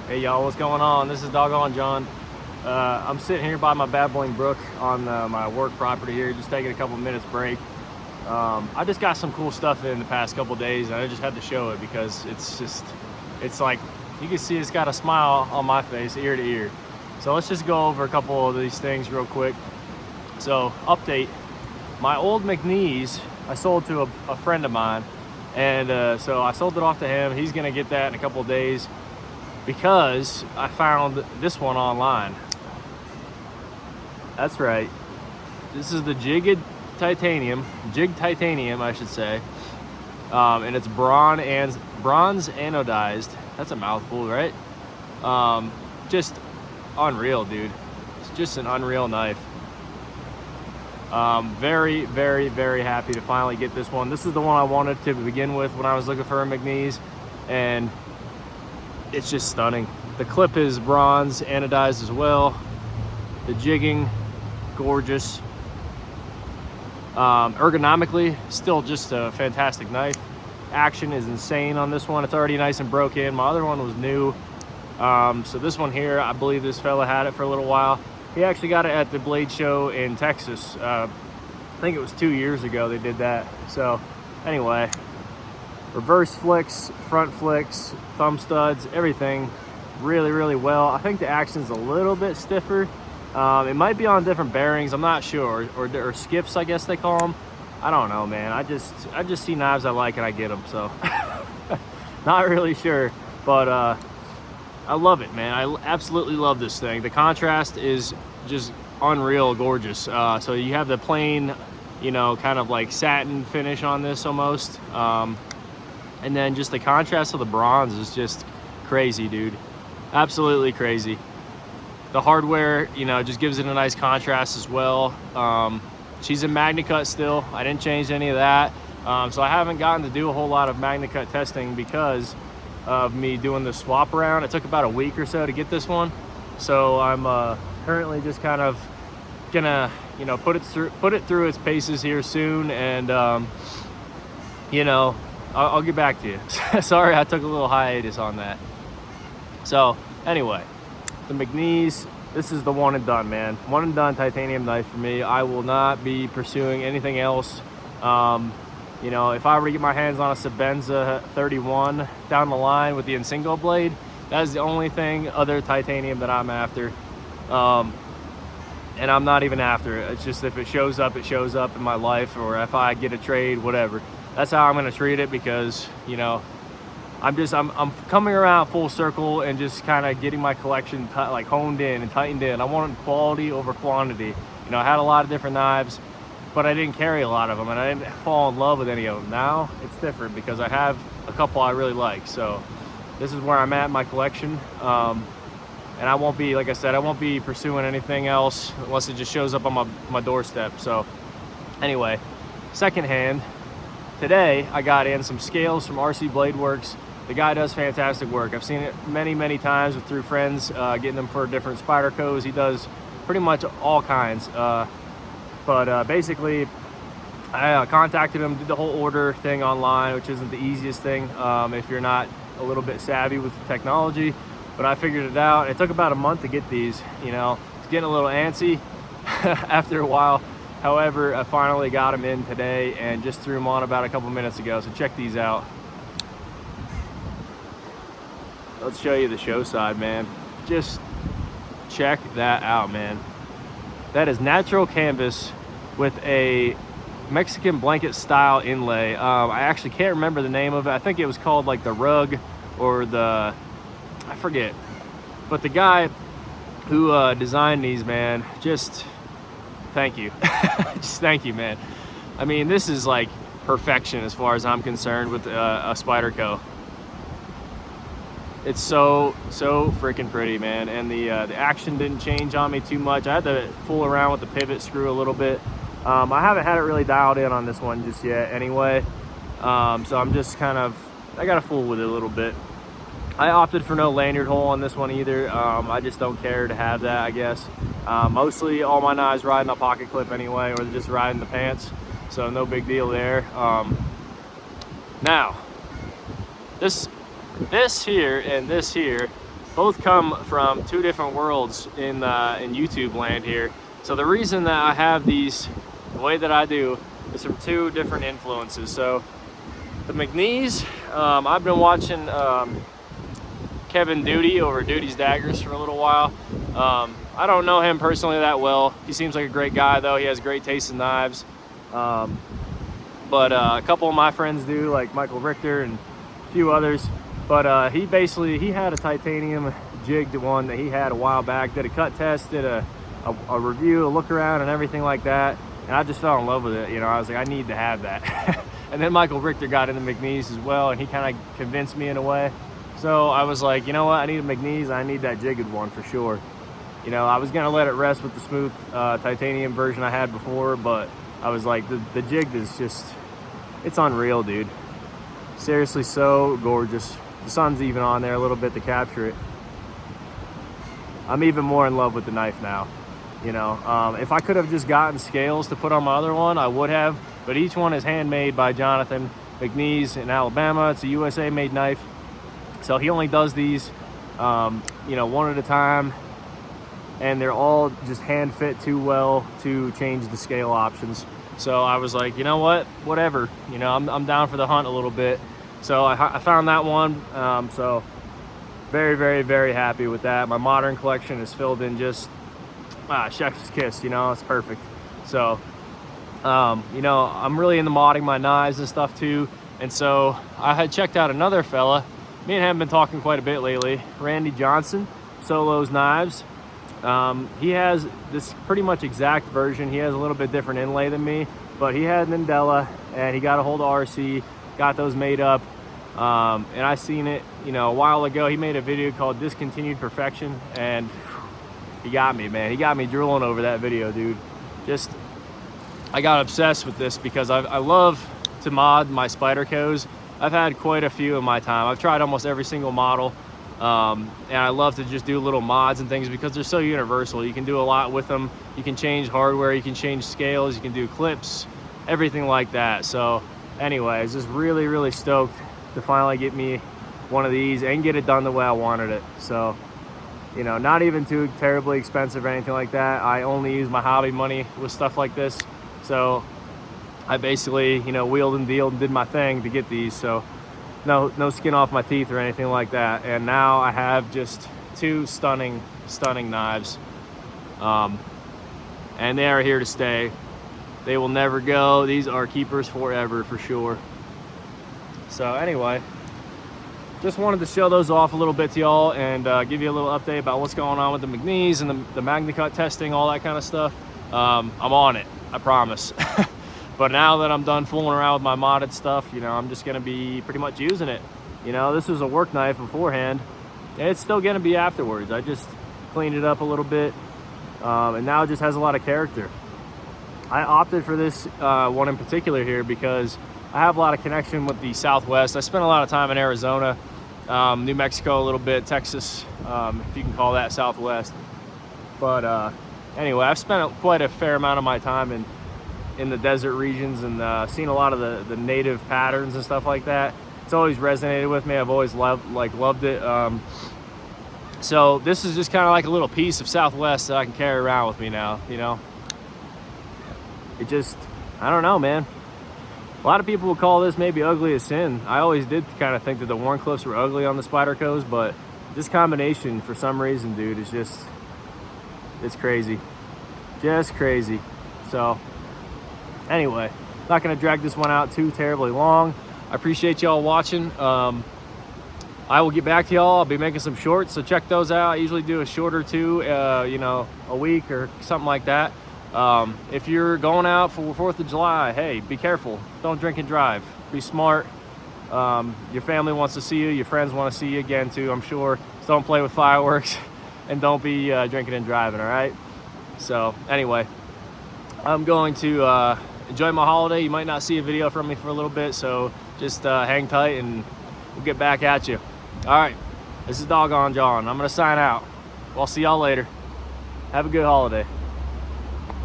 Hey y'all, what's going on? This is Doggone John. I'm sitting here by my babbling brook on my work property here, just taking a couple minutes break. I just got some cool stuff in the past couple days, and I just had to show it because it's like, you can see it's got a smile on my face, ear to ear. So let's just go over a couple of these things real quick. So, update, my old Mcnees, I sold to a friend of mine, and so I sold it off to him. He's gonna get that in a couple of days, because I found this one online. That's right. This is the Jig Titanium, I should say. And it's bronze anodized. That's a mouthful, right? Just unreal, dude. It's just an unreal knife. Very, very, very happy to finally get this one. This is the one I wanted to begin with when I was looking for a Mcnees, and it's just stunning. The clip is bronze anodized as well. The jigging, gorgeous. Ergonomically, still just a fantastic knife. Action is insane on this one. It's already nice and broken. My other one was new. So this one here, I believe this fella had it for a little while. He actually got it at the Blade Show in Texas. I think it was 2 years ago they did that. So anyway, reverse flicks, front flicks, thumb studs, everything really, really well. I think the action's a little bit stiffer. It might be on different bearings, I'm not sure, or skiffs, I guess they call them. I don't know, man. I just see knives I like and I get them, so not really sure, but I love it, man. I absolutely love this thing. The contrast is just unreal gorgeous. So you have the plain, you know, kind of like satin finish on this almost. And then just the contrast of the bronze is just crazy, dude. Absolutely crazy. The hardware, you know, just gives it a nice contrast as well. She's in Magnacut still. I didn't change any of that. So I haven't gotten to do a whole lot of Magnacut testing because of me doing the swap around. It took about a week or so to get this one. So I'm currently just kind of gonna, you know, put it through its paces here soon, and you know, I'll get back to you. Sorry, I took a little hiatus on that. So anyway, the Mcnees, this is the one and done, man. One and done titanium knife for me. I will not be pursuing anything else. You know, if I were to get my hands on a Sebenza 31 down the line with the Insingo blade, that is the only thing other titanium that I'm after. And I'm not even after it. It's just if it shows up in my life, or if I get a trade, whatever. That's how I'm gonna treat it, because, you know, I'm coming around full circle and just kind of getting my collection like honed in and tightened in. I wanted quality over quantity. You know, I had a lot of different knives, but I didn't carry a lot of them, and I didn't fall in love with any of them. Now it's different because I have a couple I really like. So this is where I'm at in my collection. And I won't be, like I said, I won't be pursuing anything else unless it just shows up on my doorstep. So anyway, secondhand, today I got in some scales from RC Blade Works. The guy does fantastic work. I've seen it many, many times through friends, getting them for different Spydercos. He does pretty much all kinds. But basically, I contacted him, did the whole order thing online, which isn't the easiest thing if you're not a little bit savvy with technology. But I figured it out. It took about a month to get these, you know. It's getting a little antsy after a while. However, I finally got them in today and just threw them on about a couple minutes ago. So check these out. Let's show you the show side, man. Just check that out, man. That is natural canvas with a Mexican blanket style inlay. I actually can't remember the name of it. I think it was called like the rug or the, I forget. But the guy who designed these, man, just thank you. Just thank you, man. I mean, this is like perfection as far as I'm concerned with a Spyderco. It's so freaking pretty, man. And the action didn't change on me too much. I had to fool around with the pivot screw a little bit. I haven't had it really dialed in on this one just yet anyway. So I'm just kind of, I gotta fool with it a little bit. I opted for no lanyard hole on this one either. I just don't care to have that, I guess. Mostly all my knives ride in a pocket clip anyway, or they're just riding the pants. So no big deal there. Now, this here and this here both come from two different worlds in YouTube land here. So the reason that I have these the way that I do is from two different influences. So the Mcnees, I've been watching Kevin Duty over Duty's Daggers for a little while. I don't know him personally that well. He seems like a great guy though. He has great taste in knives. But a couple of my friends do, like Michael Richter and a few others. But he had a titanium jigged one that he had a while back, did a cut test, did a review, a look around and everything like that. And I just fell in love with it. You know, I was like, I need to have that. And then Michael Richter got into Mcnees as well, and he kind of convinced me in a way. So I was like, you know what, I need a Mcnees, I need that jigged one for sure. You know, I was gonna let it rest with the smooth titanium version I had before, but I was like, the jigged is just, it's unreal, dude. Seriously, so gorgeous. The sun's even on there a little bit to capture it. I'm even more in love with the knife now. You know, if I could have just gotten scales to put on my other one, I would have, but each one is handmade by Jonathan Mcnees in Alabama. It's a USA made knife. So he only does these, you know, one at a time, and they're all just hand fit too well to change the scale options. So I was like, you know what, whatever, you know, I'm down for the hunt a little bit. So I found that one. So very, very, very happy with that. My modern collection is filled in just chef's kiss, you know, it's perfect. So, you know, I'm really into modding my knives and stuff too. And so I had checked out another fella. Me and him have been talking quite a bit lately. Randy Johnson, Solo's Knives. He has this pretty much exact version. He has a little bit different inlay than me, but he had an Indela and he got a hold of RC, got those made up. And I seen it, you know, a while ago. He made a video called Discontinued Perfection, and he got me, man. He got me drooling over that video, dude. Just, I got obsessed with this because I love to mod my Spydercos. I've had quite a few in my time. I've tried almost every single model. And I love to just do little mods and things because they're so universal. You can do a lot with them. You can change hardware, you can change scales, you can do clips, everything like that. So anyways, just really, really stoked to finally get me one of these and get it done the way I wanted it. So, you know, not even too terribly expensive or anything like that. I only use my hobby money with stuff like this. So I basically, you know, wheeled and dealed and did my thing to get these. So no skin off my teeth or anything like that. And now I have just two stunning knives. And they are here to stay. They will never go. These are keepers forever for sure. So anyway, just wanted to show those off a little bit to y'all and give you a little update about what's going on with the Mcnees and the Magnacut testing, all that kind of stuff. I'm on it, I promise. But now that I'm done fooling around with my modded stuff, you know, I'm just gonna be pretty much using it. You know, this was a work knife beforehand, and it's still gonna be afterwards. I just cleaned it up a little bit, and now it just has a lot of character. I opted for this one in particular here because I have a lot of connection with the Southwest. I spent a lot of time in Arizona, New Mexico a little bit, Texas, if you can call that Southwest. But anyway, I've spent quite a fair amount of my time in the desert regions and seen a lot of the native patterns and stuff like that. It's always resonated with me. I've always loved it. So this is just kind of like a little piece of Southwest that I can carry around with me now, you know. It just, I don't know, man. A lot of people would call this maybe ugly as sin. I always did kind of think that the Wharncliffes were ugly on the Spydercos, but this combination, for some reason, dude, is just, it's crazy. Just crazy. So anyway, not gonna drag this one out too terribly long. I appreciate y'all watching. I will get back to y'all. I'll be making some shorts, so check those out. I usually do a short or two, you know, a week or something like that. If you're going out for 4th of July, hey, be careful. Don't drink and drive. Be smart. Your family wants to see you. Your friends want to see you again too, I'm sure. So don't play with fireworks and don't be drinking and driving, all right? So anyway, I'm going to enjoy my holiday. You might not see a video from me for a little bit, so just hang tight and we'll get back at you. All right, this is Doggone John. I'm going to sign out. I'll see y'all later. Have a good holiday.